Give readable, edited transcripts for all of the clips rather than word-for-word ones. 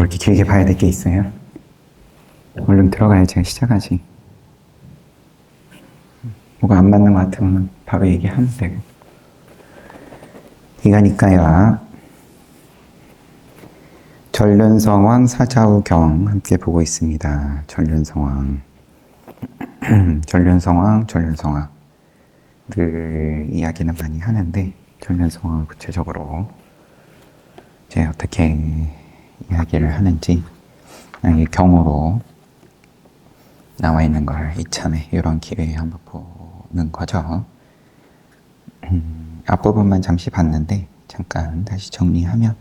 뭐 이렇게 길게 봐야 될 게 있어요? 얼른 들어가야지 시작하지. 뭐가 안 맞는 것 같으면 바로 얘기하면 되고. 이거니까요. 전륜성왕 사자우경 함께 보고 있습니다. 전륜성왕. 전륜성왕. 늘 이야기는 많이 하는데 전륜성왕을 구체적으로 이제 어떻게 이야기를 하는지 이 경우로 나와 있는 걸 이참에 이런 기회에 한번 보는 거죠. 앞부분만 잠시 봤는데 잠깐 다시 정리하면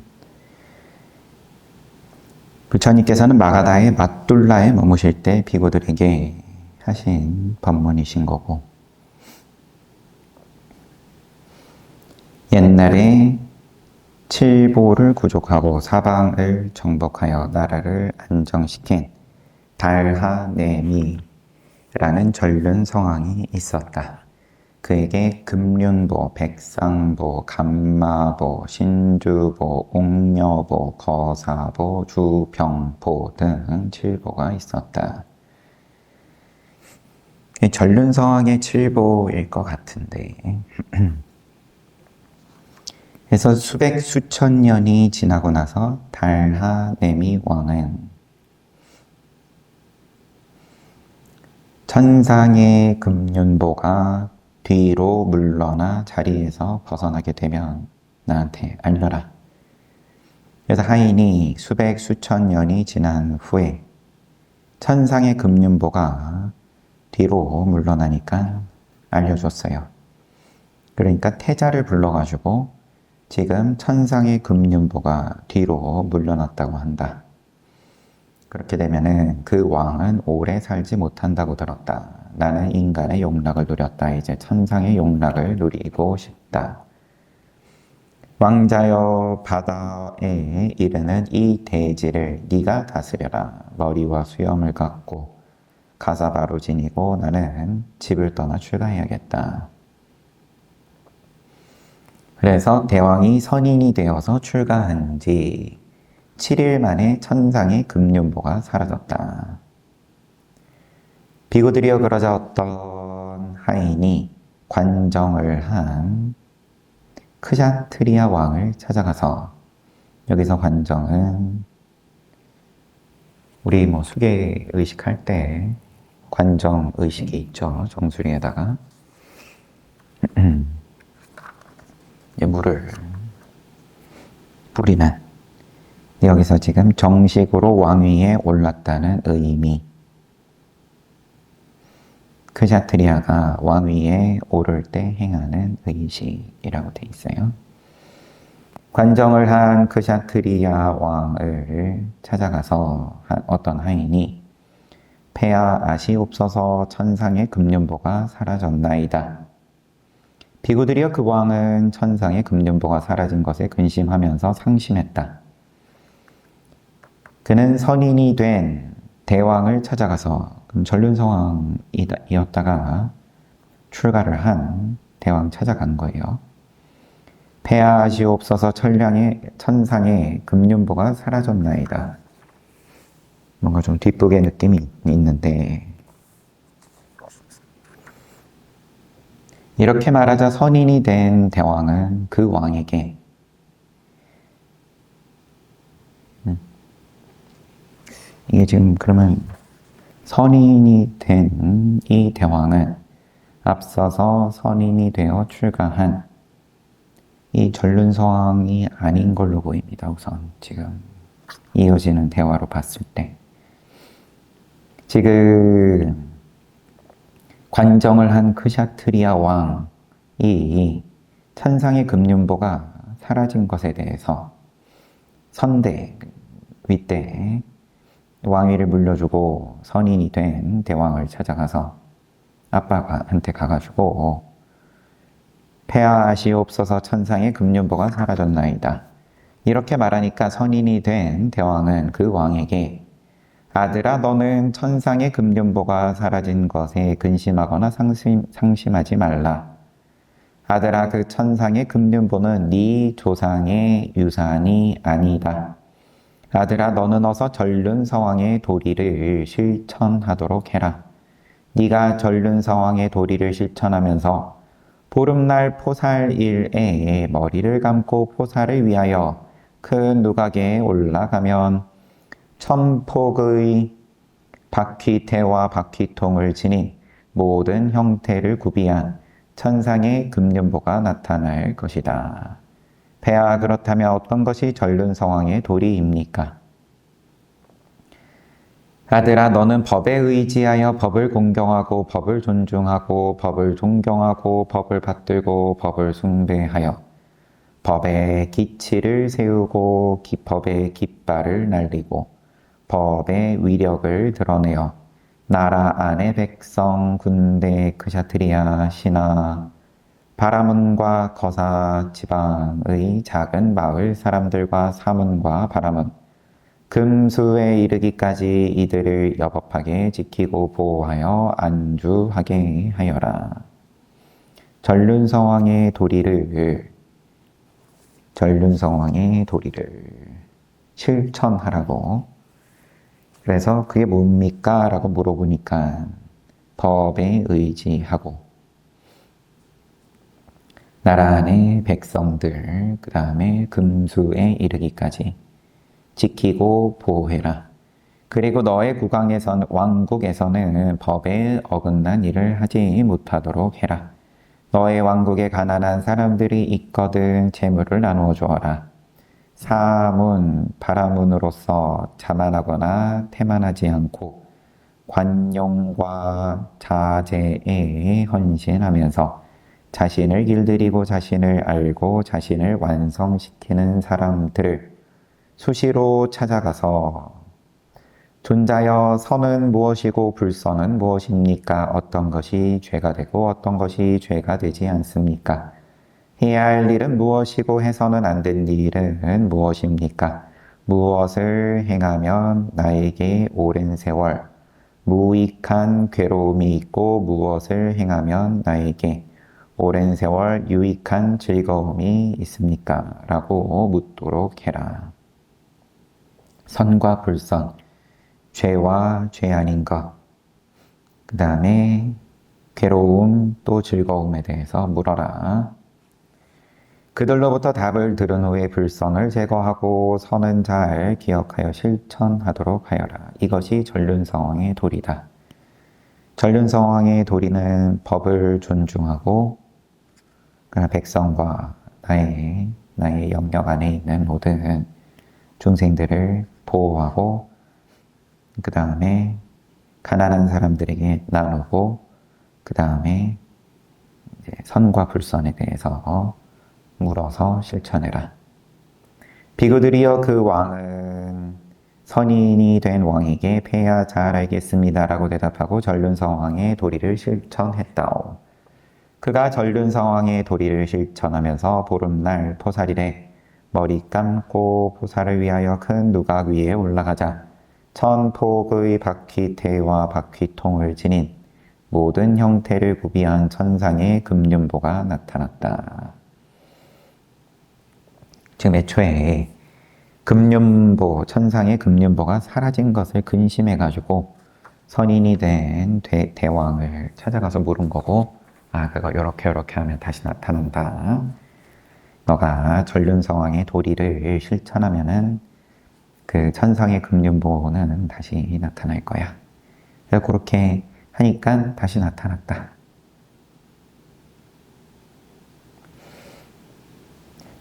부처님께서는 마가다의 맛둘라에 머무실 때 비구들에게 하신 법문이신 거고, 옛날에 칠보를 구족하고 사방을 정복하여 나라를 안정시킨 달하네미라는 전륜성왕이 있었다. 그에게 금륜보, 백상보, 감마보, 신주보, 옥녀보, 거사보, 주병보 등 칠보가 있었다. 전륜성왕의 칠보일 것 같은데 그래서 수백 수천 년이 지나고 나서 달하네미 왕은 천상의 금륜보가 뒤로 물러나 자리에서 벗어나게 되면 나한테 알려라. 그래서 하인이 수백 수천 년이 지난 후에 천상의 금륜보가 뒤로 물러나니까 알려줬어요. 그러니까 태자를 불러가지고 지금 천상의 금륜보가 뒤로 물러났다고 한다. 그렇게 되면은 그 왕은 오래 살지 못한다고 들었다. 나는 인간의 용락을 누렸다. 이제 천상의 용락을 누리고 싶다. 왕자여 바다에 이르는 이 대지를 네가 다스려라. 머리와 수염을 갖고 가사바로 지니고 나는 집을 떠나 출가해야겠다. 그래서 대왕이 선인이 되어서 출가한 지 7일 만에 천상의 금륜보가 사라졌다. 비구들이여 그러자 어떤 하인이 관정을 한 크샤트리아 왕을 찾아가서, 여기서 관정은 우리 수계 의식할 때 관정 의식이 있죠. 정수리에다가 물을 뿌리는, 여기서 지금 정식으로 왕위에 올랐다는 의미, 크샤트리아가 왕위에 오를 때 행하는 의식이라고 돼 있어요. 관정을 한 크샤트리아 왕을 찾아가서 어떤 하인이 폐하 아시옵소서 천상의 금륜보가 사라졌나이다. 비구들이여 그 왕은 천상의 금륜보가 사라진 것에 근심하면서 상심했다. 그는 선인이 된 대왕을 찾아가서, 그럼 전륜성왕이었다가 출가를 한 대왕 찾아간 거예요. 폐하시옵소서 천상의 금륜보가 사라졌나이다. 뭔가 좀 뒷북의 느낌이 있는데, 이렇게 말하자 선인이 된 대왕은 그 왕에게 이게 지금 그러면 선인이 된 이 대왕은 앞서서 선인이 되어 출가한 이 전륜성왕이 아닌 걸로 보입니다. 우선 지금 이어지는 대화로 봤을 때 지금 관정을 한 크샤트리아 왕이 천상의 금륜보가 사라진 것에 대해서 선대, 윗대 왕위를 물려주고 선인이 된 대왕을 찾아가서 아빠한테 가가지고 폐하시옵소서 천상의 금륜보가 사라졌나이다. 이렇게 말하니까 선인이 된 대왕은 그 왕에게 아들아, 너는 천상의 금륜보가 사라진 것에 근심하거나 상심하지 말라. 아들아, 그 천상의 금륜보는 네 조상의 유산이 아니다. 아들아 너는 어서 전륜서왕의 도리를 실천하도록 해라. 네가 전륜서왕의 도리를 실천하면서 보름날 포살일에 머리를 감고 포살을 위하여 큰 누각에 올라가면 천폭의 바퀴대와 바퀴통을 지닌 모든 형태를 구비한 천상의 금륜보가 나타날 것이다. 폐하 그렇다면 어떤 것이 전륜서왕의 도리입니까? 아들아 너는 법에 의지하여 법을 공경하고 법을 존중하고 법을 존경하고 법을 받들고 법을 숭배하여 법의 기치를 세우고 법의 깃발을 날리고 법의 위력을 드러내어 나라 안의 백성, 군대, 크샤트리아, 신하, 바라문과 거사 지방의 작은 마을 사람들과 사문과 바라문, 금수에 이르기까지 이들을 여법하게 지키고 보호하여 안주하게 하여라. 전륜서왕의 도리를 실천하라고. 그래서 그게 뭡니까? 라고 물어보니까 법에 의지하고 나라 안의 백성들, 그 다음에 금수에 이르기까지 지키고 보호해라. 그리고 너의 왕국에서는 법에 어긋난 일을 하지 못하도록 해라. 너의 왕국에 가난한 사람들이 있거든 재물을 나누어 주어라. 사문, 바라문으로서 자만하거나 태만하지 않고 관용과 자제에 헌신하면서 자신을 길들이고 자신을 알고 자신을 완성시키는 사람들을 수시로 찾아가서 존자여 선은 무엇이고 불선은 무엇입니까? 어떤 것이 죄가 되고 어떤 것이 죄가 되지 않습니까? 해야 할 일은 무엇이고 해서는 안 될 일은 무엇입니까? 무엇을 행하면 나에게 오랜 세월 무익한 괴로움이 있고 무엇을 행하면 나에게 오랜 세월 유익한 즐거움이 있습니까? 라고 묻도록 해라. 선과 불선, 죄와 죄 아닌 것, 그 다음에 괴로움 또 즐거움에 대해서 물어라. 그들로부터 답을 들은 후에 불선을 제거하고 선은 잘 기억하여 실천하도록 하여라. 이것이 전륜서왕의 도리다. 전륜서왕의 도리는 법을 존중하고 백성과 나의 영역 안에 있는 모든 중생들을 보호하고 그 다음에 가난한 사람들에게 나누고 그 다음에 선과 불선에 대해서 물어서 실천해라. 비구들이여 그 왕은 선인이 된 왕에게 폐하 잘 알겠습니다 라고 대답하고 전륜서왕의 도리를 실천했다오. 그가 전륜서왕의 도리를 실천하면서 보름날 포살일에 머리 감고 포살을 위하여 큰 누각 위에 올라가자 천폭의 바퀴대와 바퀴통을 지닌 모든 형태를 구비한 천상의 금륜보가 나타났다. 지금 애초에 금륜보, 천상의 금륜보가 사라진 것을 근심해가지고 선인이 된 대왕을 찾아가서 물은 거고, 그거 요렇게 하면 다시 나타난다. 너가 전륜서왕의 도리를 실천하면은 그 천상의 금륜보는 다시 나타날 거야. 그래서 그렇게 하니까 다시 나타났다.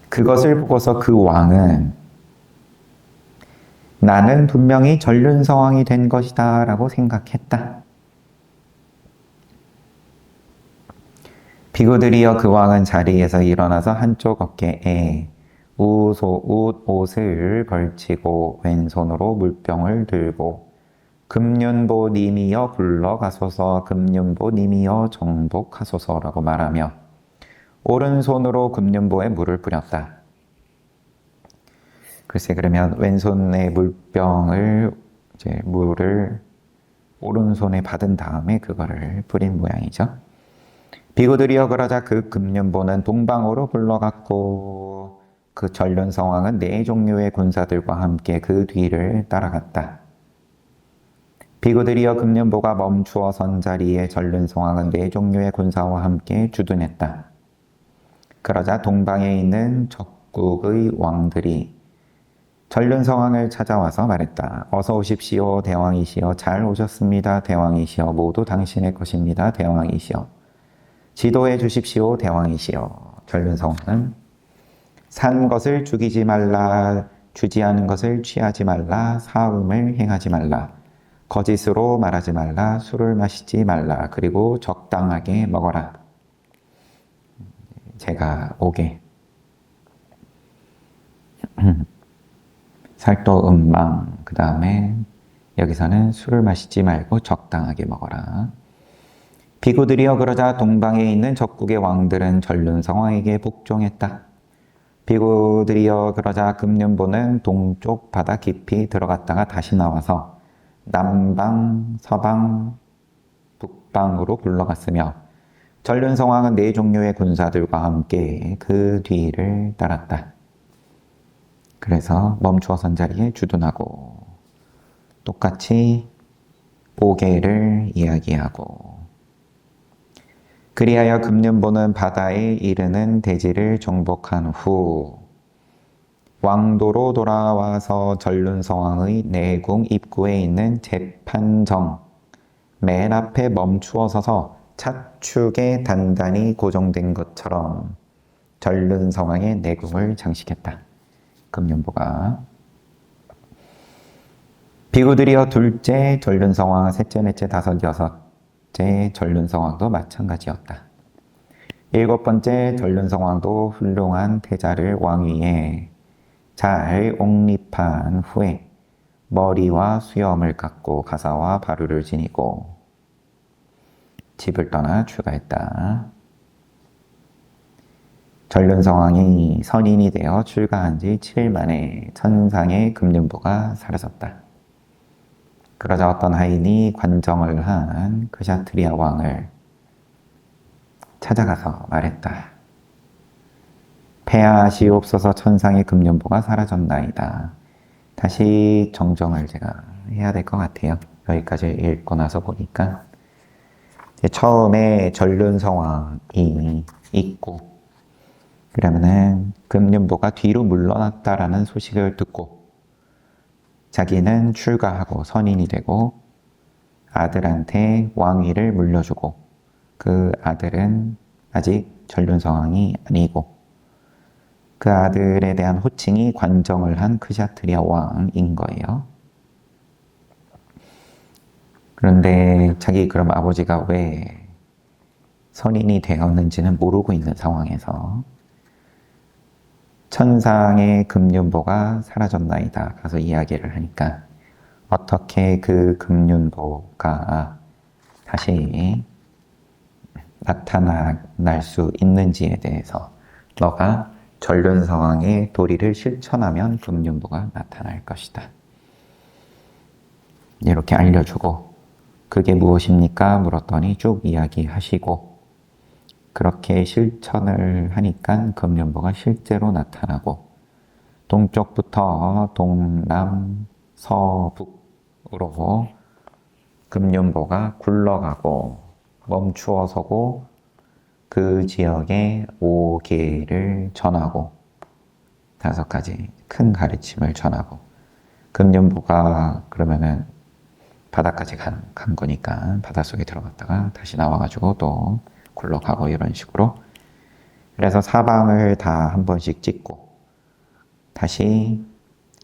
그것을 보고서 그 왕은 나는 분명히 전륜서왕이 된 것이다 라고 생각했다. 비구들이여 그 왕은 자리에서 일어나서 한쪽 어깨에 옷을 걸치고 왼손으로 물병을 들고 금륜보님이여 불러가소서 금륜보님이여 정복하소서라고 말하며 오른손으로 금륜보에 물을 뿌렸다. 글쎄 그러면 왼손에 물병을 물을 오른손에 받은 다음에 그거를 뿌린 모양이죠. 비구들이여 그러자 그 금륜보는 동방으로 굴러갔고 그 전륜성왕은 네 종류의 군사들과 함께 그 뒤를 따라갔다. 비구들이여 금륜보가 멈추어 선 자리에 전륜성왕은 네 종류의 군사와 함께 주둔했다. 그러자 동방에 있는 적국의 왕들이 전륜성왕을 찾아와서 말했다. 어서 오십시오, 대왕이시여. 잘 오셨습니다, 대왕이시여. 모두 당신의 것입니다, 대왕이시여. 지도해 주십시오, 대왕이시여. 전륜성왕은 산 것을 죽이지 말라, 주지 않은 것을 취하지 말라, 사음을 행하지 말라, 거짓으로 말하지 말라, 술을 마시지 말라, 그리고 적당하게 먹어라. 제가 오게. 살도 음망, 그 다음에 여기서는 술을 마시지 말고 적당하게 먹어라. 비구들이여 그러자 동방에 있는 적국의 왕들은 전륜성왕에게 복종했다. 비구들이여 그러자 금륜보는 동쪽 바다 깊이 들어갔다가 다시 나와서 남방, 서방, 북방으로 굴러갔으며 전륜성왕은 네 종류의 군사들과 함께 그 뒤를 따랐다. 그래서 멈추어 선 자리에 주둔하고 똑같이 오계를 이야기하고 그리하여 금륜보는 바다에 이르는 대지를 정복한 후 왕도로 돌아와서 전륜성왕의 내궁 입구에 있는 재판정 맨 앞에 멈추어 서서 차축에 단단히 고정된 것처럼 전륜성왕의 내궁을 장식했다. 금륜보가. 비구들이여 둘째 전륜성왕, 셋째, 넷째, 다섯, 여섯째 전륜성왕도 마찬가지였다. 일곱 번째 전륜성왕도 훌륭한 태자를 왕위에 잘 옹립한 후에 머리와 수염을 깎고 가사와 바루를 지니고 집을 떠나 출가했다. 전륜성왕이 선인이 되어 출가한 지 7일 만에 천상의 금륜보가 사라졌다. 그러자 어떤 하인이 관정을 한 그샤트리아 왕을 찾아가서 말했다. 폐하시옵소서, 천상의 금륜보가 사라졌나이다. 다시 정정을 제가 해야 될 것 같아요. 여기까지 읽고 나서 보니까 처음에 전륜성왕이 있고 그러면은 금륜보가 뒤로 물러났다라는 소식을 듣고 자기는 출가하고 선인이 되고 아들한테 왕위를 물려주고 그 아들은 아직 전륜성왕이 아니고 그 아들에 대한 호칭이 관정을 한 크샤트리아 왕인 거예요. 그런데 자기 그럼 아버지가 왜 선인이 되었는지는 모르고 있는 상황에서 천상의 금륜보가 사라졌나이다. 가서 이야기를 하니까 어떻게 그 금륜보가 다시 나타날 수 있는지에 대해서 너가 전륜성왕의 도리를 실천하면 금륜보가 나타날 것이다. 이렇게 알려주고 그게 무엇입니까? 물었더니 쭉 이야기하시고 그렇게 실천을 하니까 금륜보가 실제로 나타나고 동쪽부터 동남, 서북으로 금륜보가 굴러가고 멈추어 서고 그 지역에 5계를 전하고 5가지 큰 가르침을 전하고 금륜보가 그러면은 바다까지 간 거니까 바닷속에 들어갔다가 다시 나와가지고 또 굴러가고 이런 식으로 그래서 사방을 다 한 번씩 찍고 다시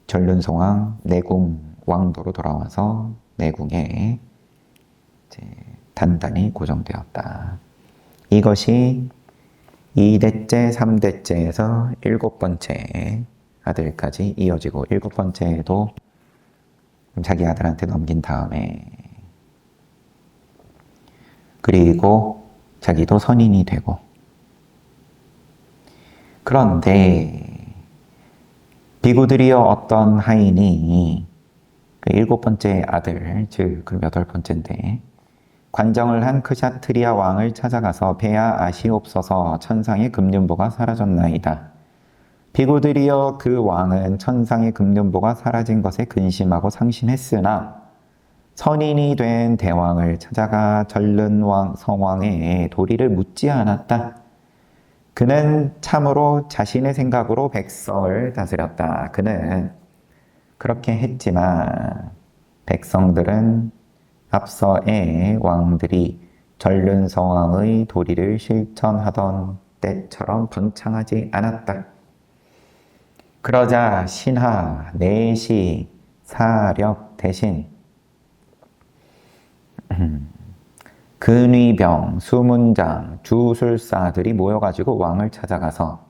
전륜성왕 내궁 왕도로 돌아와서 내궁에 이제 단단히 고정되었다. 이것이 2대째, 3대째에서 7번째 아들까지 이어지고 7번째에도 자기 아들한테 넘긴 다음에 그리고 자기도 선인이 되고 그런데 비구들이여 어떤 하인이 그 7번째 아들, 즉 그럼 8번째인데 관정을 한 크샤트리아 왕을 찾아가서 폐하 아시옵소서, 천상의 금륜보가 사라졌나이다. 비구들이여 그 왕은 천상의 금륜보가 사라진 것에 근심하고 상심했으나 선인이 된 대왕을 찾아가 전른왕 성왕의 도리를 묻지 않았다. 그는 참으로 자신의 생각으로 백성을 다스렸다. 그는 그렇게 했지만 백성들은 앞서의 왕들이 전륜성왕의 도리를 실천하던 때처럼 번창하지 않았다. 그러자 신하, 내시, 사력 대신 근위병, 수문장, 주술사들이 모여가지고 왕을 찾아가서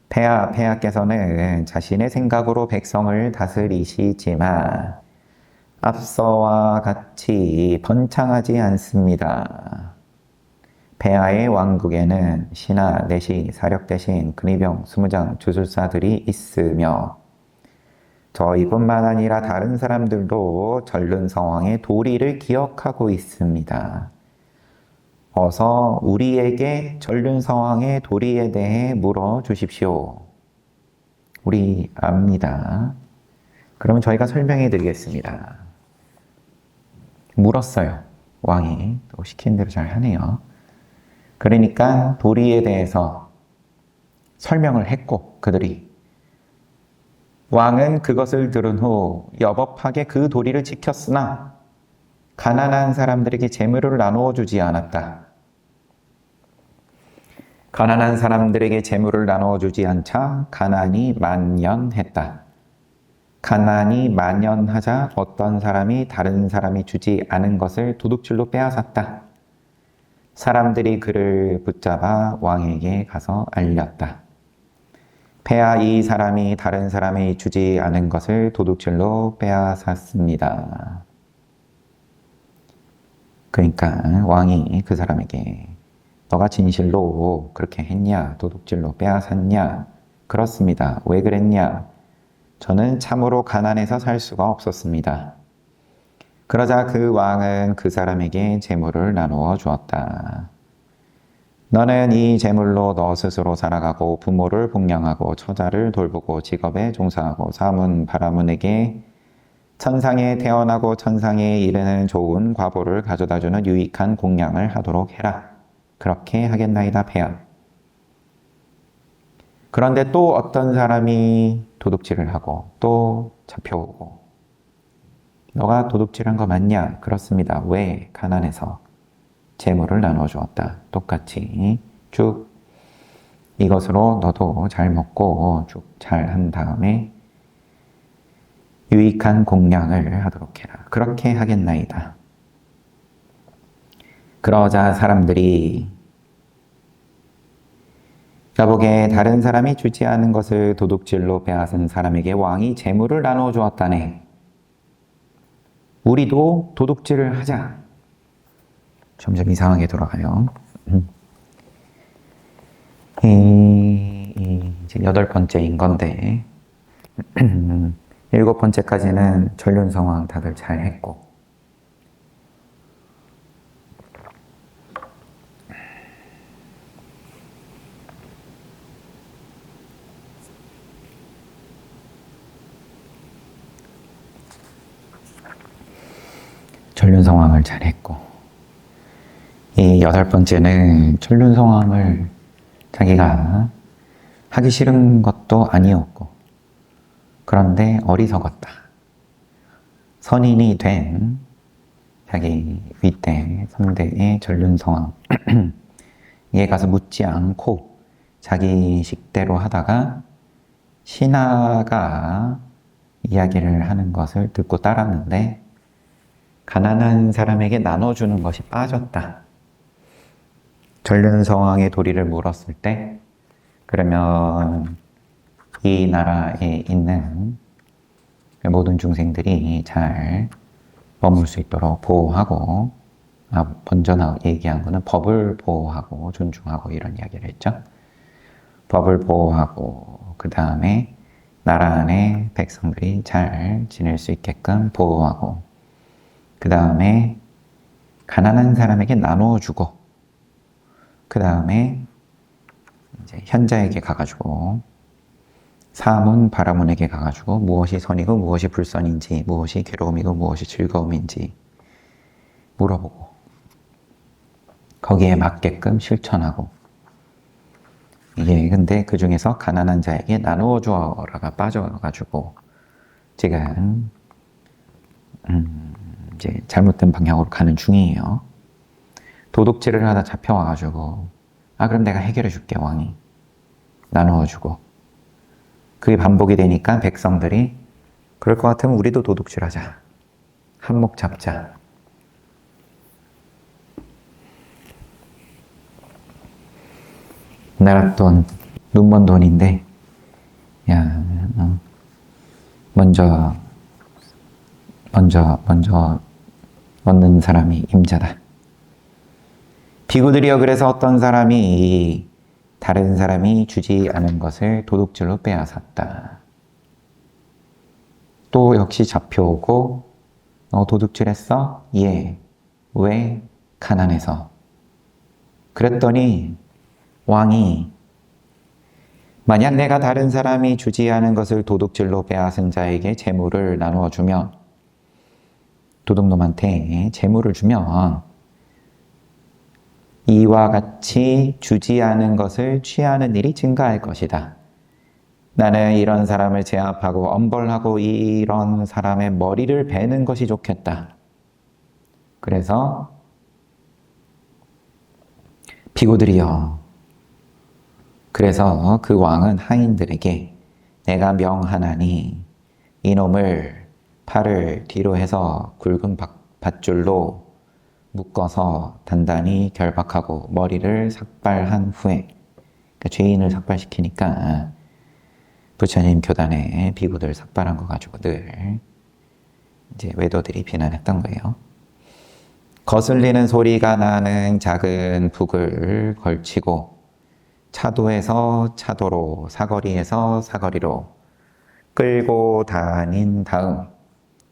폐하께서는 자신의 생각으로 백성을 다스리시지만 앞서와 같이 번창하지 않습니다. 폐하의 왕국에는 신하, 내시, 사력 대신 근위병, 수문장, 주술사들이 있으며 저희뿐만 아니라 다른 사람들도 전륜성왕의 도리를 기억하고 있습니다. 어서 우리에게 전륜성왕의 도리에 대해 물어주십시오. 우리 압니다. 그러면 저희가 설명해 드리겠습니다. 물었어요. 왕이. 또 시킨 대로 잘 하네요. 그러니까 도리에 대해서 설명을 했고 그들이 왕은 그것을 들은 후 여법하게 그 도리를 지켰으나 가난한 사람들에게 재물을 나누어 주지 않았다. 가난한 사람들에게 재물을 나누어 주지 않자 가난이 만연했다. 가난이 만연하자 어떤 사람이 다른 사람이 주지 않은 것을 도둑질로 빼앗았다. 사람들이 그를 붙잡아 왕에게 가서 알렸다. 폐하 이 사람이 다른 사람이 주지 않은 것을 도둑질로 빼앗았습니다. 그러니까 왕이 그 사람에게 너가 진실로 그렇게 했냐? 도둑질로 빼앗았냐? 그렇습니다. 왜 그랬냐? 저는 참으로 가난해서 살 수가 없었습니다. 그러자 그 왕은 그 사람에게 재물을 나누어 주었다. 너는 이 재물로 너 스스로 살아가고 부모를 복양하고 처자를 돌보고 직업에 종사하고 사문 바라문에게 천상에 태어나고 천상에 이르는 좋은 과보를 가져다주는 유익한 공양을 하도록 해라. 그렇게 하겠나이다 폐하. 그런데 또 어떤 사람이 도둑질을 하고 또 잡혀오고 너가 도둑질한 거 맞냐? 그렇습니다. 왜? 가난해서 재물을 나눠 주었다. 똑같이 쭉 이것으로 너도 잘 먹고 쭉 잘 한 다음에 유익한 공양을 하도록 해라. 그렇게 하겠나이다. 그러자 사람들이 자복에 다른 사람이 주지 않은 것을 도둑질로 빼앗은 사람에게 왕이 재물을 나누어 주었다네. 우리도 도둑질을 하자. 점점 이상하게 돌아가요. 이제 8번째인 건데 7번째까지는 전륜성왕 다들 잘 했고 전륜성왕을 잘했고 이 8번째는 전륜성왕을 자기가 하기 싫은 것도 아니었고 그런데 어리석었다. 선인이 된 자기 윗대 3대의 전륜성왕 얘 가서 묻지 않고 자기 식대로 하다가 신하가 이야기를 하는 것을 듣고 따랐는데 가난한 사람에게 나눠주는 것이 빠졌다. 전륜성왕의 도리를 물었을 때 그러면 이 나라에 있는 모든 중생들이 잘 머물 수 있도록 보호하고 먼저 얘기한 거는 법을 보호하고 존중하고 이런 이야기를 했죠. 법을 보호하고 그 다음에 나라 안에 백성들이 잘 지낼 수 있게끔 보호하고 그 다음에 가난한 사람에게 나누어 주고 그 다음에 이제 현자에게 가가지고 사문 바라문에게 가가지고 무엇이 선이고 무엇이 불선인지, 무엇이 괴로움이고 무엇이 즐거움인지 물어보고 거기에 맞게끔 실천하고, 이게 근데 그 중에서 가난한 자에게 나누어 주어라가 빠져가지고 지금 이제 잘못된 방향으로 가는 중이에요. 도둑질을 하다 잡혀와가지고 그럼 내가 해결해 줄게. 왕이 나누어 주고, 그게 반복이 되니까 백성들이 그럴 것 같으면 우리도 도둑질하자, 한몫 잡자. 나라 돈, 눈먼 돈인데, 야, 먼저 얻는 사람이 임자다. 비구들이여, 그래서 어떤 사람이 다른 사람이 주지 않은 것을 도둑질로 빼앗았다. 또 역시 잡혀오고, 도둑질했어? 예. 왜? 가난해서. 그랬더니 왕이 만약 내가 다른 사람이 주지 않은 것을 도둑질로 빼앗은 자에게 재물을 나누어 주면, 도둑놈한테 재물을 주면 이와 같이 주지 않은 것을 취하는 일이 증가할 것이다. 나는 이런 사람을 제압하고 엄벌하고 이런 사람의 머리를 베는 것이 좋겠다. 그래서 비구들이여, 그래서 그 왕은 하인들에게 내가 명하나니 이놈을 팔을 뒤로 해서 굵은 밧줄로 묶어서 단단히 결박하고 머리를 삭발한 후에, 그러니까 죄인을 삭발시키니까 부처님 교단에 비구들 삭발한 거 가지고 늘 이제 외도들이 비난했던 거예요. 거슬리는 소리가 나는 작은 북을 걸치고 차도에서 차도로, 사거리에서 사거리로 끌고 다닌 다음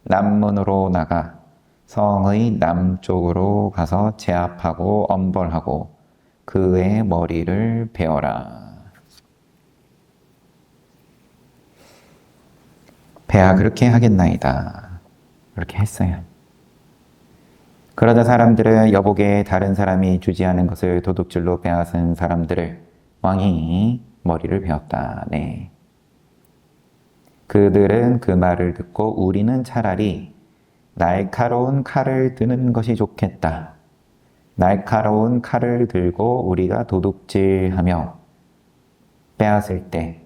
남문으로 나가 성의 남쪽으로 가서 제압하고 엄벌하고 그의 머리를 베어라. 배야 그렇게 하겠나이다. 그렇게 했어요. 그러자 사람들은 여보게 다른 사람이 주지 않은 것을 도둑질로 빼앗은 사람들을 왕이 머리를 베었다. 네. 그들은 그 말을 듣고 우리는 차라리 날카로운 칼을 드는 것이 좋겠다. 날카로운 칼을 들고 우리가 도둑질하며 빼앗을 때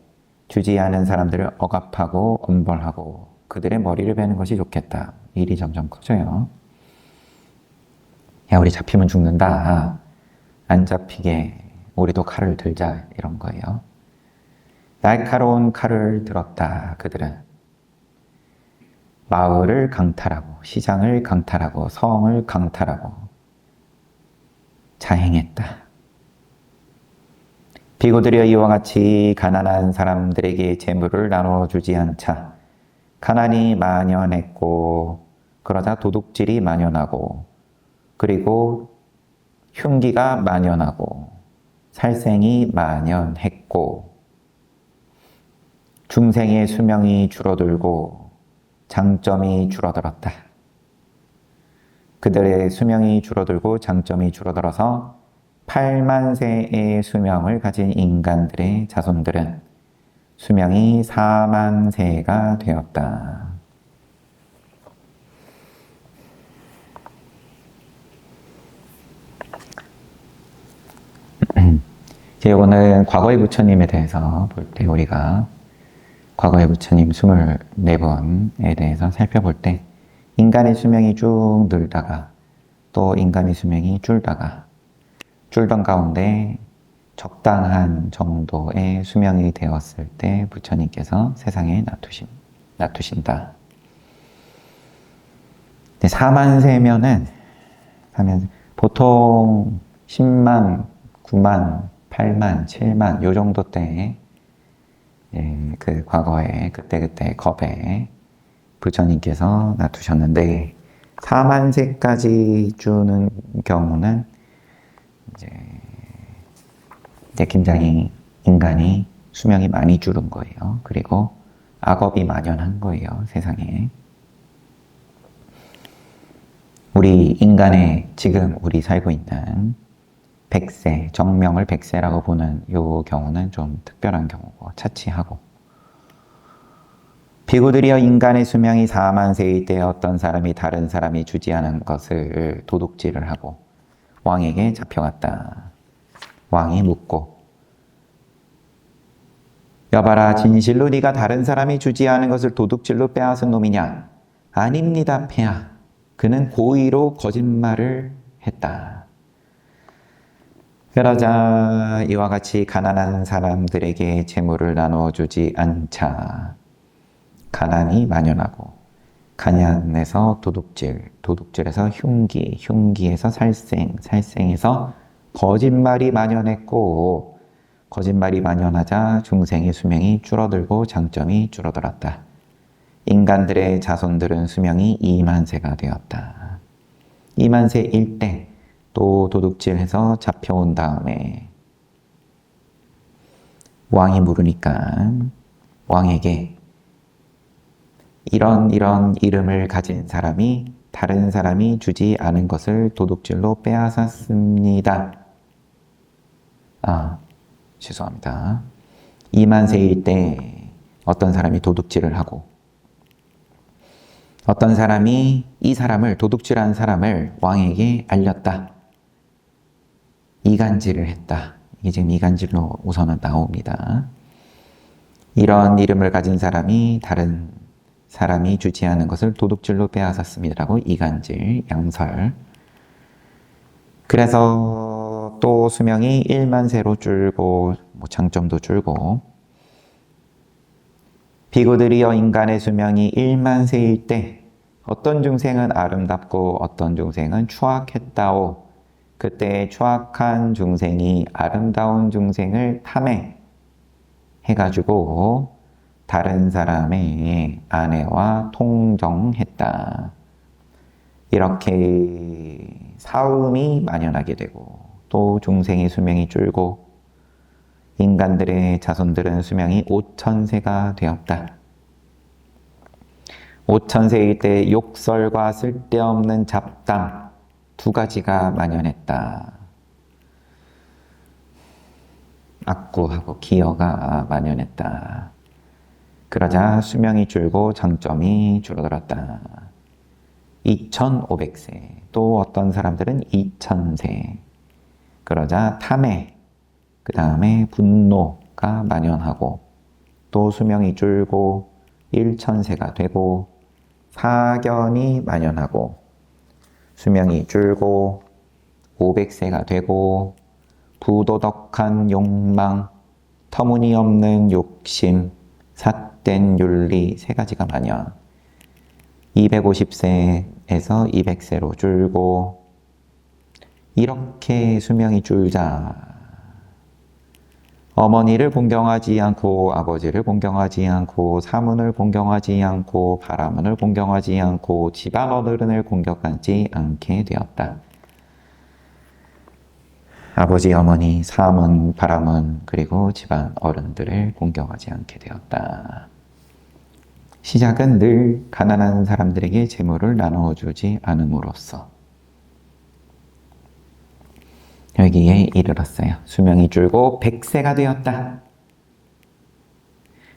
주지 않은 사람들을 억압하고 엄벌하고 그들의 머리를 베는 것이 좋겠다. 일이 점점 커져요. 야, 우리 잡히면 죽는다. 안 잡히게 우리도 칼을 들자, 이런 거예요. 날카로운 칼을 들었다. 그들은 마을을 강탈하고 시장을 강탈하고 성을 강탈하고 자행했다. 비구들이여, 이와 같이 가난한 사람들에게 재물을 나눠주지 않자 가난이 만연했고, 그러자 도둑질이 만연하고, 그리고 흉기가 만연하고 살생이 만연했고, 중생의 수명이 줄어들고 장점이 줄어들었다. 그들의 수명이 줄어들고 장점이 줄어들어서 8만 세의 수명을 가진 인간들의 자손들은 수명이 4만 세가 되었다. 이거는 과거의 부처님에 대해서 볼 때, 우리가 과거의 부처님 24번에 대해서 살펴볼 때 인간의 수명이 쭉 늘다가 또 인간의 수명이 줄던 가운데 적당한 정도의 수명이 되었을 때 부처님께서 세상에 놔두신다. 4만 세면은 보통 10만, 9만, 8만, 7만 요 정도 때 그 과거에 그때 겁에 부처님께서 놔두셨는데 4만 세까지 주는 경우는 이제 굉장히 인간이 수명이 많이 줄은 거예요. 그리고 악업이 만연한 거예요, 세상에. 우리 인간의 지금 우리 살고 있는 100세, 정명을 100세라고 보는 이 경우는 좀 특별한 경우고 차치하고, 비구들이여 인간의 수명이 4만 세일 때 어떤 사람이 다른 사람이 주지 않은 것을 도둑질을 하고 왕에게 잡혀갔다. 왕이 묻고 여봐라, 진실로 네가 다른 사람이 주지 않은 것을 도둑질로 빼앗은 놈이냐? 아닙니다, 폐하. 그는 고의로 거짓말을 했다. 그러자 이와 같이 가난한 사람들에게 재물을 나누어 주지 않자 가난이 만연하고, 가난에서 도둑질, 도둑질에서 흉기, 흉기에서 살생, 살생에서 거짓말이 만연했고, 거짓말이 만연하자 중생의 수명이 줄어들고 장점이 줄어들었다. 인간들의 자손들은 수명이 2만 세가 되었다. 2만 세일 때 또 도둑질해서 잡혀온 다음에 왕이 물으니까 왕에게 이런 이름을 가진 사람이 다른 사람이 주지 않은 것을 도둑질로 빼앗았습니다. 죄송합니다. 2만 세일 때 어떤 사람이 도둑질을 하고 어떤 사람이 이 사람을, 도둑질한 사람을 왕에게 알렸다. 이간질을 했다. 이게 지금 이간질로 우선은 나옵니다. 이런 이름을 가진 사람이 다른 사람이 주지 않은 것을 도둑질로 빼앗았습니다라고 이간질, 양설. 그래서 또 수명이 1만 세로 줄고 장점도 줄고, 비구들이여 인간의 수명이 1만 세일 때 어떤 중생은 아름답고 어떤 중생은 추악했다오. 그때 추악한 중생이 아름다운 중생을 탐해해가지고 다른 사람의 아내와 통정했다. 이렇게 사음이 만연하게 되고 또 중생의 수명이 줄고 인간들의 자손들은 수명이 5,000세가 되었다. 5,000세일 때 욕설과 쓸데없는 잡담 두 가지가 만연했다. 악구하고 기여가 만연했다. 그러자 수명이 줄고 장점이 줄어들었다. 2,500세, 또 어떤 사람들은 2,000세. 그러자 탐해, 그 다음에 분노가 만연하고 또 수명이 줄고 1,000세가 되고 사견이 만연하고 수명이 줄고 500세가 되고 부도덕한 욕망, 터무니없는 욕심, 삿된 윤리 세 가지가 만연. 250세에서 200세로 줄고 이렇게 수명이 줄자 어머니를 공경하지 않고 아버지를 공경하지 않고 사문을 공경하지 않고 바라문을 공경하지 않고 집안 어른을 공경하지 않게 되었다. 아버지, 어머니, 사문, 바라문 그리고 집안 어른들을 공경하지 않게 되었다. 시작은 늘 가난한 사람들에게 재물을 나누어주지 않음으로써 여기에 이르렀어요. 수명이 줄고 100세가 되었다.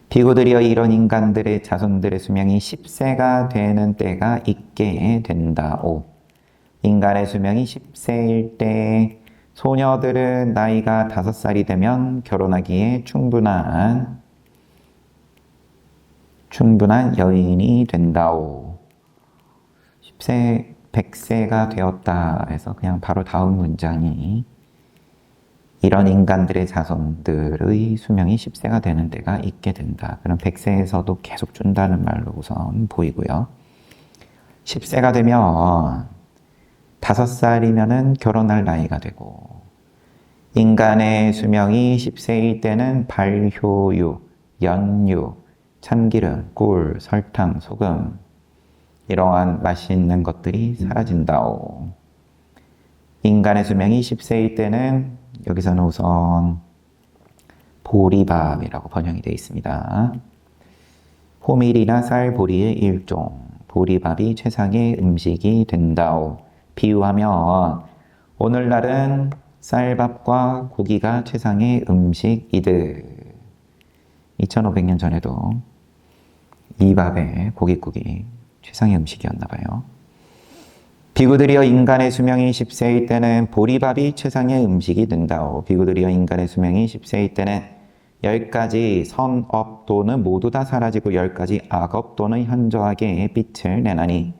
비구들이여 이런 인간들의 자손들의 수명이 10세가 되는 때가 있게 된다오. 인간의 수명이 10세일 때 소녀들은 나이가 5살이 되면 결혼하기에 충분한 여인이 된다오. 10세, 100세가 되었다 해서 그냥 바로 다음 문장이 이런 인간들의 자손들의 수명이 10세가 되는 때가 있게 된다. 그럼 100세에서도 계속 준다는 말로 우선 보이고요. 10세가 되면 5살이면은 결혼할 나이가 되고 인간의 수명이 10세일 때는 발효유, 연유, 참기름, 꿀, 설탕, 소금 이러한 맛있는 것들이 사라진다오. 인간의 수명이 10세일 때는 여기서는 우선 보리밥이라고 번역이 되어 있습니다. 호밀이나 쌀, 보리의 일종, 보리밥이 최상의 음식이 된다오. 비유하면 오늘날은 쌀밥과 고기가 최상의 음식이듯. 2500년 전에도 이 밥에 고깃국이 최상의 음식이었나 봐요. 비구들이여 인간의 수명이 10세일 때는 보리밥이 최상의 음식이 된다오. 비구들이여 인간의 수명이 10세일 때는 10가지 선업도는 모두 다 사라지고 10가지 악업도는 현저하게 빛을 내나니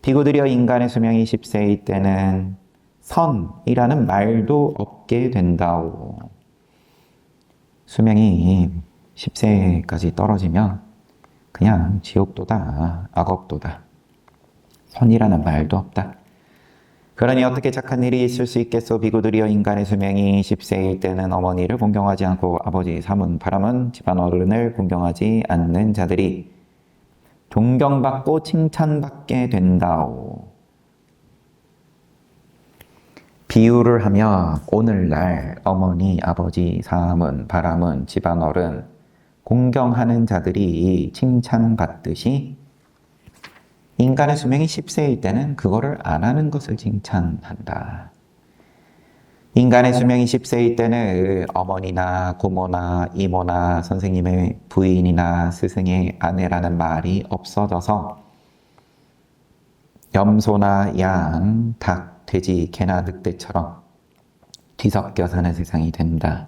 비구들이여 인간의 수명이 10세일 때는 선이라는 말도 없게 된다오. 수명이 10세까지 떨어지면 그냥 지옥도다, 악업도다. 선이라는 말도 없다. 그러니 어떻게 착한 일이 있을 수 있겠소? 비구들이여 인간의 수명이 10세일 때는 어머니를 공경하지 않고 아버지 삼은 바람은 집안 어른을 공경하지 않는 자들이 존경받고 칭찬받게 된다오. 비유를 하면 오늘날 어머니, 아버지, 사문, 바람은, 집안 어른 공경하는 자들이 칭찬받듯이 인간의 수명이 10세일 때는 그거를 안 하는 것을 칭찬한다. 인간의 수명이 10세일 때는 어머니나 고모나 이모나 선생님의 부인이나 스승의 아내라는 말이 없어져서 염소나 양, 닭, 돼지, 개나 늑대처럼 뒤섞여 사는 세상이 된다.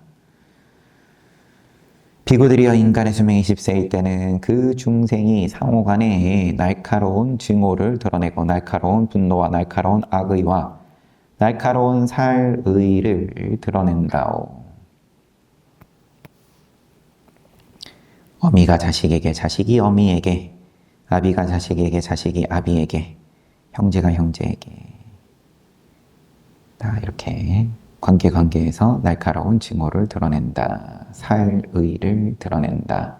비구들이여 인간의 수명이 10세일 때는 그 중생이 상호간에 날카로운 증오를 드러내고 날카로운 분노와 날카로운 악의와 날카로운 살의를 드러낸다오. 어미가 자식에게, 자식이 어미에게, 아비가 자식에게, 자식이 아비에게, 형제가 형제에게 다 이렇게 관계에서 날카로운 증오를 드러낸다. 살의를 드러낸다.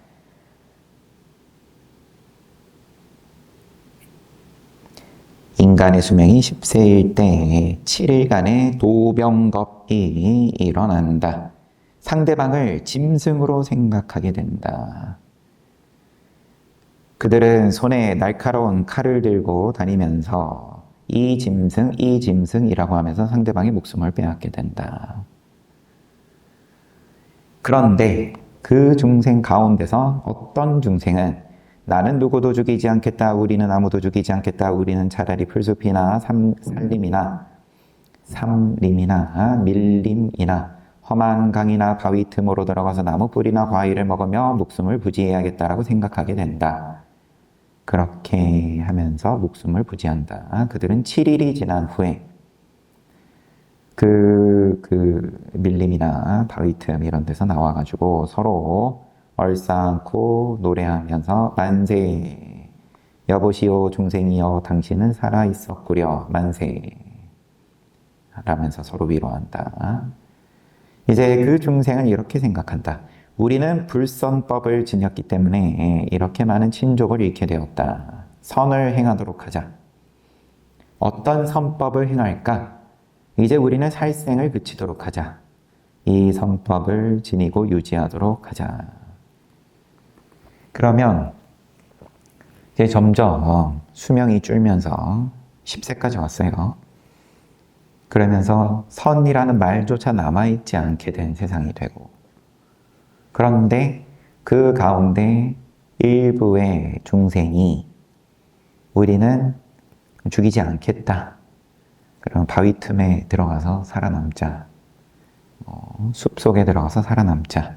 인간의 수명이 10세일 때 7일간의 도병겁이 일어난다. 상대방을 짐승으로 생각하게 된다. 그들은 손에 날카로운 칼을 들고 다니면서 이 짐승이라고 하면서 상대방의 목숨을 빼앗게 된다. 그런데 그 중생 가운데서 어떤 중생은 나는 누구도 죽이지 않겠다. 우리는 아무도 죽이지 않겠다. 우리는 차라리 풀숲이나 삼림이나 밀림이나 험한 강이나 바위 틈으로 들어가서 나무 뿌리나 과일을 먹으며 목숨을 부지해야겠다라고 생각하게 된다. 그렇게 하면서 목숨을 부지한다. 그들은 7일이 지난 후에 그 밀림이나 바위 틈 이런 데서 나와가지고 서로 얼싸안고 노래하면서 만세 여보시오 중생이여 당신은 살아있었구려 만세 라면서 서로 위로한다. 이제 그 중생은 이렇게 생각한다. 우리는 불선법을 지녔기 때문에 이렇게 많은 친족을 잃게 되었다. 선을 행하도록 하자. 어떤 선법을 행할까? 이제 우리는 살생을 그치도록 하자. 이 선법을 지니고 유지하도록 하자. 그러면 이제 점점 수명이 줄면서 10세까지 왔어요. 그러면서 선이라는 말조차 남아있지 않게 된 세상이 되고 그런데 그 가운데 일부의 중생이 우리는 죽이지 않겠다. 그럼 바위 틈에 들어가서 살아남자. 숲속에 들어가서 살아남자.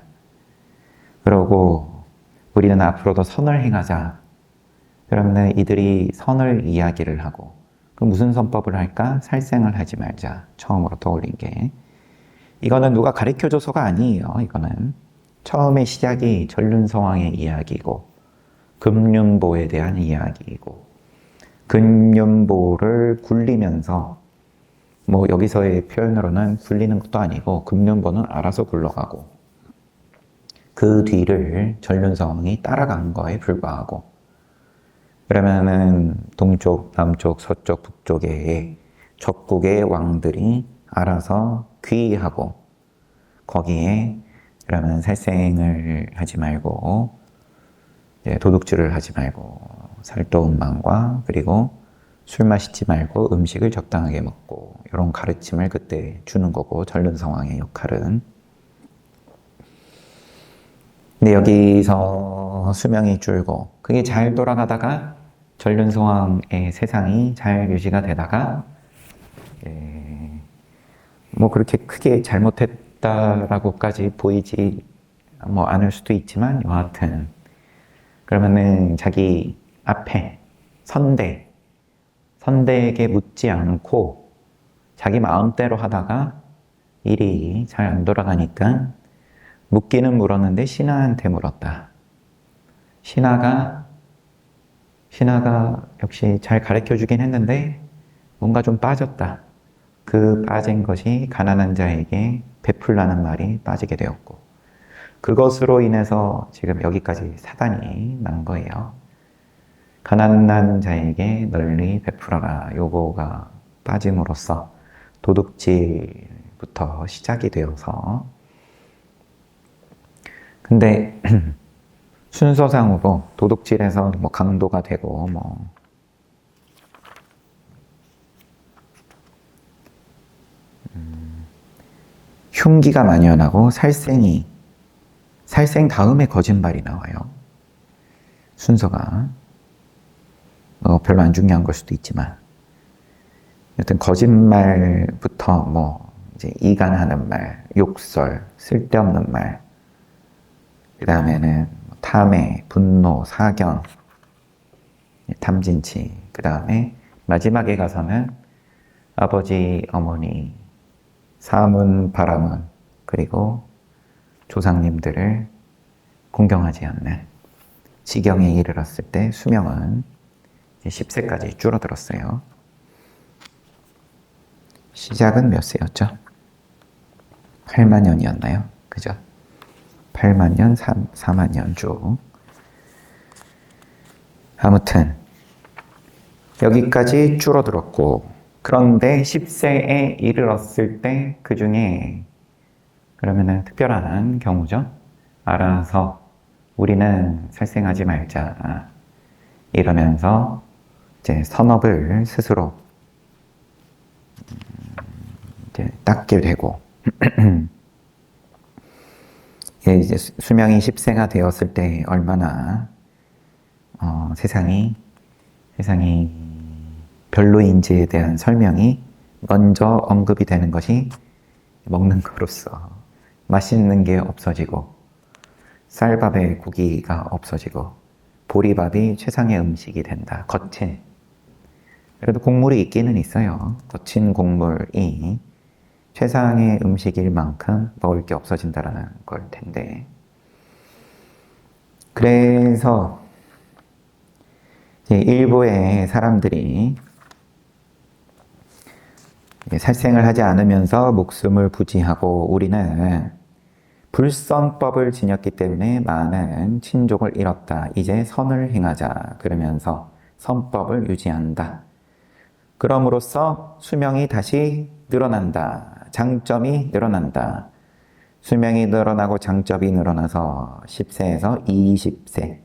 그러고 우리는 앞으로도 선을 행하자. 그러면 이들이 선을 이야기를 하고 그럼 무슨 선법을 할까? 살생을 하지 말자. 처음으로 떠올린 게. 이거는 누가 가르쳐줘서가 아니에요. 이거는. 처음에 시작이 전륜성왕의 이야기고 금륜보에 대한 이야기이고 금륜보를 굴리면서 뭐 여기서의 표현으로는 굴리는 것도 아니고 금륜보는 알아서 굴러가고 그 뒤를 전륜성왕이 따라간 거에 불과하고 그러면은 동쪽, 남쪽, 서쪽, 북쪽의 적국의 왕들이 알아서 귀의하고 거기에 그러면 살생을 하지 말고 도둑질을 하지 말고 살도음만과 그리고 술 마시지 말고 음식을 적당하게 먹고 이런 가르침을 그때 주는 거고 전륜성왕의 역할은. 근데 여기서 수명이 줄고 그게 잘 돌아가다가 전륜성왕의 세상이 잘 유지가 되다가 뭐 그렇게 크게 잘못했다라고까지 보이지 뭐 않을 수도 있지만 여하튼 그러면은 자기 앞에 선대에게 묻지 않고 자기 마음대로 하다가 일이 잘 안 돌아가니까 묻기는 물었는데 신하한테 물었다. 신하가 역시 잘 가르쳐주긴 했는데 뭔가 좀 빠졌다. 그 빠진 것이 가난한 자에게 베풀라는 말이 빠지게 되었고 그것으로 인해서 지금 여기까지 사단이 난 거예요. 가난한 자에게 널리 베풀어라. 요거가 빠짐으로써 도둑질부터 시작이 되어서 근데 순서상으로 도둑질에서 뭐 강도가 되고 뭐 흉기가 만연하고 살생 다음에 거짓말이 나와요. 순서가 별로 안 중요한 걸 수도 있지만 여튼 거짓말부터 뭐 이제 이간하는 말, 욕설, 쓸데없는 말, 그 다음에는 탐해, 분노, 사견, 탐진치, 그 다음에 마지막에 가서는 아버지, 어머니, 사문, 바라문, 그리고 조상님들을 공경하지 않는 지경에 이르렀을 때 수명은 10세까지 줄어들었어요. 시작은 몇 세였죠? 8만 년이었나요? 그죠? 8만 년, 4만 년 쭉. 아무튼 여기까지 줄어들었고 그런데 10세에 이르렀을 때 그 중에 그러면은 특별한 경우죠. 알아서 우리는 살생하지 말자 이러면서 이제 선업을 스스로 이제 닦게 되고 이제 수명이 10세가 되었을 때 얼마나 세상이 별로인지에 대한 설명이 먼저 언급이 되는 것이 먹는 거로서 맛있는 게 없어지고 쌀밥에 고기가 없어지고 보리밥이 최상의 음식이 된다. 거친 그래도 곡물이 있기는 있어요. 거친 곡물이 최상의 음식일 만큼 먹을 게 없어진다라는 걸 텐데 그래서 일부의 사람들이 살생을 하지 않으면서 목숨을 부지하고 우리는 불선법을 지녔기 때문에 많은 친족을 잃었다. 이제 선을 행하자. 그러면서 선법을 유지한다. 그럼으로써 수명이 다시 늘어난다. 장점이 늘어난다. 수명이 늘어나고 장점이 늘어나서 10세에서 20세.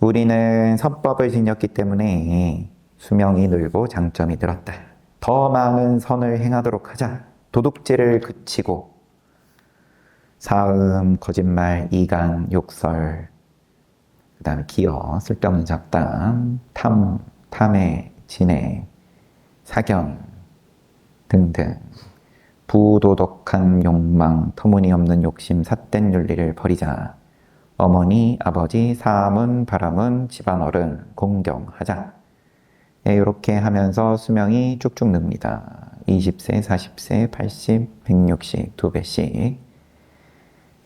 우리는 선법을 지녔기 때문에 수명이 늘고 장점이 늘었다. 더 많은 선을 행하도록 하자. 도둑질을 그치고 사음, 거짓말, 이간, 욕설, 그 다음에 기어, 쓸데없는 잡담, 탐해, 진해, 사견 등등 부도덕한 욕망, 터무니없는 욕심, 삿된 윤리를 버리자. 어머니, 아버지, 사문, 바람은, 집안어른, 공경하자. 이렇게 하면서 수명이 쭉쭉 늡니다. 20세, 40세, 80, 160, 2배씩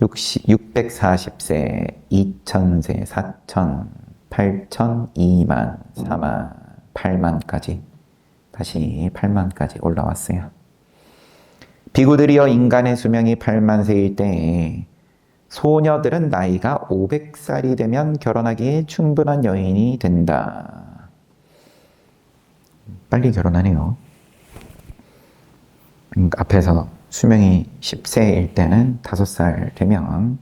640세, 2000세, 4000, 8000, 2만, 4만, 8만까지 다시 8만까지 올라왔어요. 비구들이여 인간의 수명이 8만 세일 때 소녀들은 나이가 500살이 되면 결혼하기에 충분한 여인이 된다. 빨리 결혼하네요. 앞에서 수명이 10세일 때는 5살 되면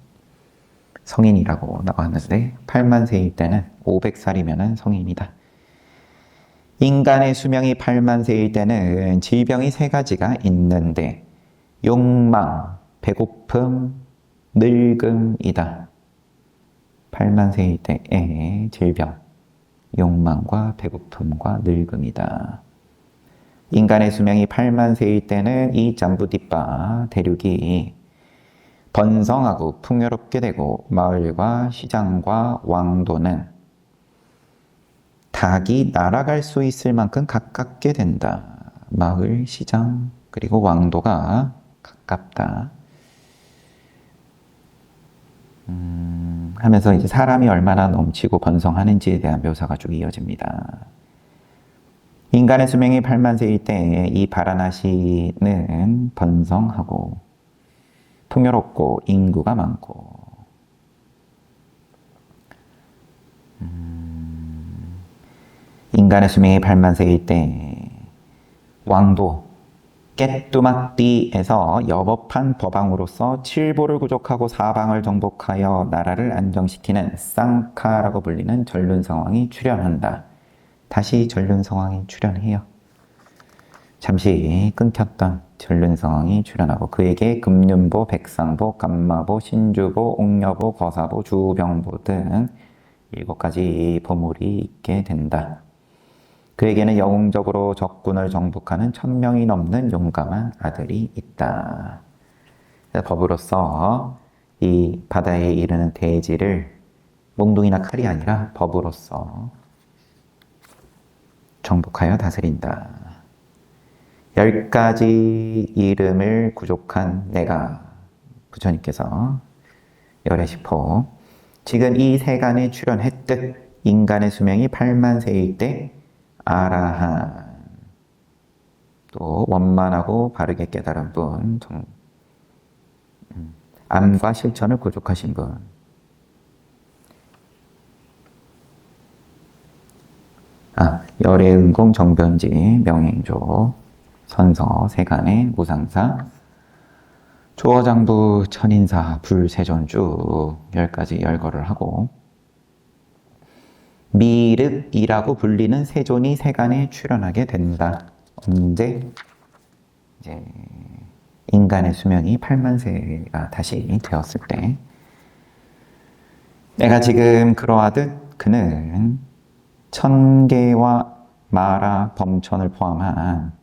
성인이라고 나왔는데 8만 세일 때는 500살이면 성인이다. 인간의 수명이 8만 세일 때는 질병이 3가지가 있는데 욕망, 배고픔, 늙음이다. 8만 세일 때의 질병, 욕망과 배고픔과 늙음이다. 인간의 수명이 8만 세일 때는 이 잠부디빠 대륙이 번성하고 풍요롭게 되고 마을과 시장과 왕도는 닭이 날아갈 수 있을 만큼 가깝게 된다. 마을, 시장, 그리고 왕도가 가깝다. 하면서 이제 사람이 얼마나 넘치고 번성하는지에 대한 묘사가 쭉 이어집니다. 인간의 수명이 8만 세일 때 이 바라나시는 번성하고 풍요롭고 인구가 많고 인간의 수명이 8만 세일 때 왕도 깨뚜막띠에서 여법한 법왕으로서 7보를 구족하고 4방을 정복하여 나라를 안정시키는 쌍카라고 불리는 전륜 상황이 출현한다. 다시 전륜 상황이 출현해요. 잠시 끊겼던 전륜 상황이 출현하고 그에게 금륜보, 백상보, 감마보, 신주보, 옥녀보, 거사보, 주병보 등 7가지 보물이 있게 된다. 그에게는 영웅적으로 적군을 정복하는 1000명이 넘는 용감한 아들이 있다. 법으로서 이 바다에 이르는 대지를 몽둥이나 칼이 아니라 법으로서 정복하여 다스린다. 10가지 이름을 구족한 내가 부처님께서 열애시포 지금 이 세간에 출현했듯 인간의 수명이 8만 세일 때 아라한 또 원만하고 바르게 깨달은 분 암과 실천을 구족하신 분 열애은공 정변지 명행조 선서 세간의 무상사 조어장부 천인사 불세전주 10가지 열거를 하고 미륵이라고 불리는 세존이 세간에 출현하게 된다. 언제? 이제 인간의 수명이 8만 세가 다시 되었을 때 내가 지금 그러하듯 그는 천계와 마라, 범천을 포함한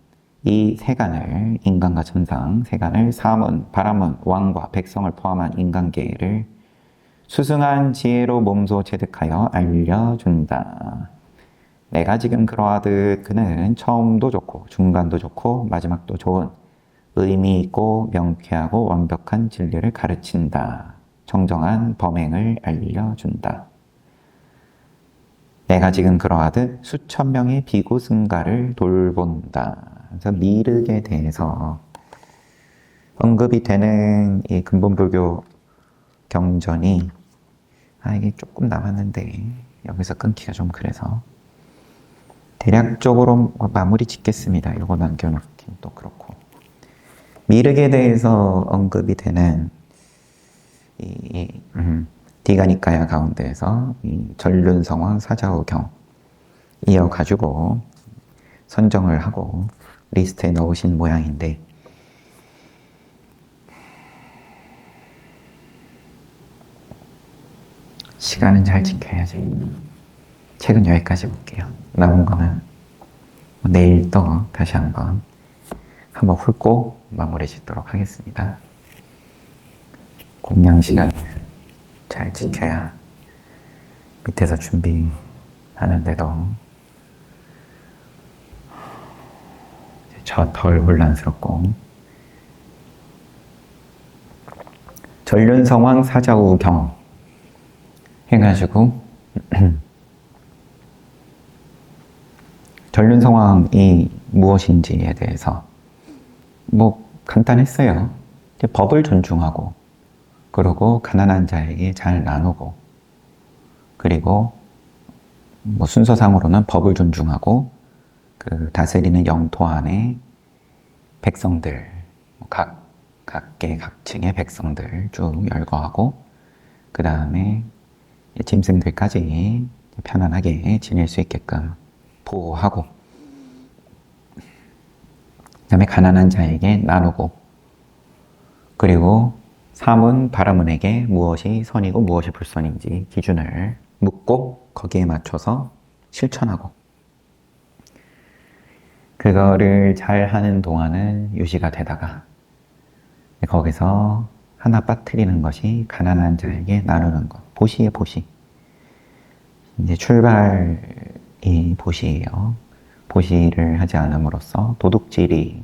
이 세간을 인간과 천상, 세간을 사문, 바라문, 왕과 백성을 포함한 인간계를 수승한 지혜로 몸소 체득하여 알려준다. 내가 지금 그러하듯 그는 처음도 좋고 중간도 좋고 마지막도 좋은 의미 있고 명쾌하고 완벽한 진리를 가르친다. 정정한 범행을 알려준다. 내가 지금 그러하듯 수천 명의 비구 승가를 돌본다. 그래서 미륵에 대해서 언급이 되는 이 근본불교 경전이 이게 조금 남았는데 여기서 끊기가 좀 그래서 대략적으로 마무리 짓겠습니다. 이거 남겨놓긴 또 그렇고 미륵에 대해서 언급이 되는 디가니까야 가운데에서 이 전륜성왕 사자후경 이어가지고 선정을 하고 리스트에 넣으신 모양인데 시간은 잘 지켜야지. 책은 여기까지 볼게요. 남은 거는 내일 또 다시 한번 훑고 마무리 짓도록 하겠습니다. 공양 시간 잘 지켜야 밑에서 준비하는데도 저 덜 혼란스럽고 전륜성왕 사자후경 해가지고 전륜성왕이 무엇인지에 대해서 간단했어요. 법을 존중하고 그리고 가난한 자에게 잘 나누고 그리고 순서상으로는 법을 존중하고 그 다스리는 영토 안에 백성들 각 각계 각층의 백성들 쭉 열거하고 그 다음에 짐승들까지 편안하게 지낼 수 있게끔 보호하고 그 다음에 가난한 자에게 나누고 그리고 사문 바라문에게 무엇이 선이고 무엇이 불선인지 기준을 묻고 거기에 맞춰서 실천하고 그거를 잘 하는 동안은 유지가 되다가 거기서 하나 빠뜨리는 것이 가난한 자에게 나누는 것. 보시의 보시. 이제 출발이 보시예요. 보시를 하지 않음으로써 도둑질이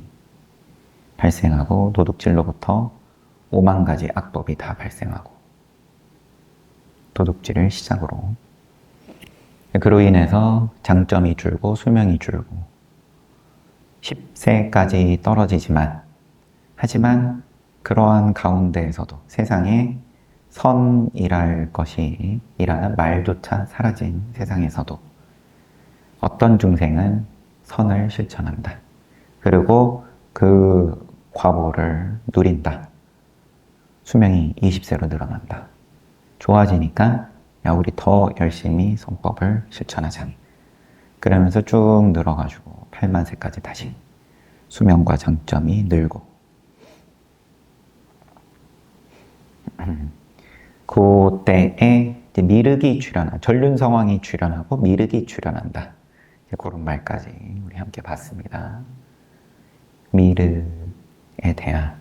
발생하고 도둑질로부터 5만 가지 악법이 다 발생하고 도둑질을 시작으로 그로 인해서 장점이 줄고 수명이 줄고 10세까지 떨어지지만 하지만 그러한 가운데에서도 세상에 선이랄 것이 이라는 말조차 사라진 세상에서도 어떤 중생은 선을 실천한다. 그리고 그 과보를 누린다. 수명이 20세로 늘어난다. 좋아지니까 야 우리 더 열심히 선법을 실천하자. 그러면서 쭉 늘어가지고 8만 세까지 다시 수명과 장점이 늘고 그때에 이제 미륵이 전륜성왕이 출현하고 미륵이 출현한다. 그런 말까지 우리 함께 봤습니다. 미륵에 대한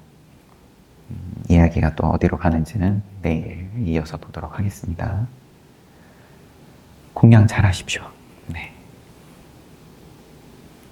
이야기가 또 어디로 가는지는 내일 이어서 보도록 하겠습니다. 공양 잘 하십시오. 네.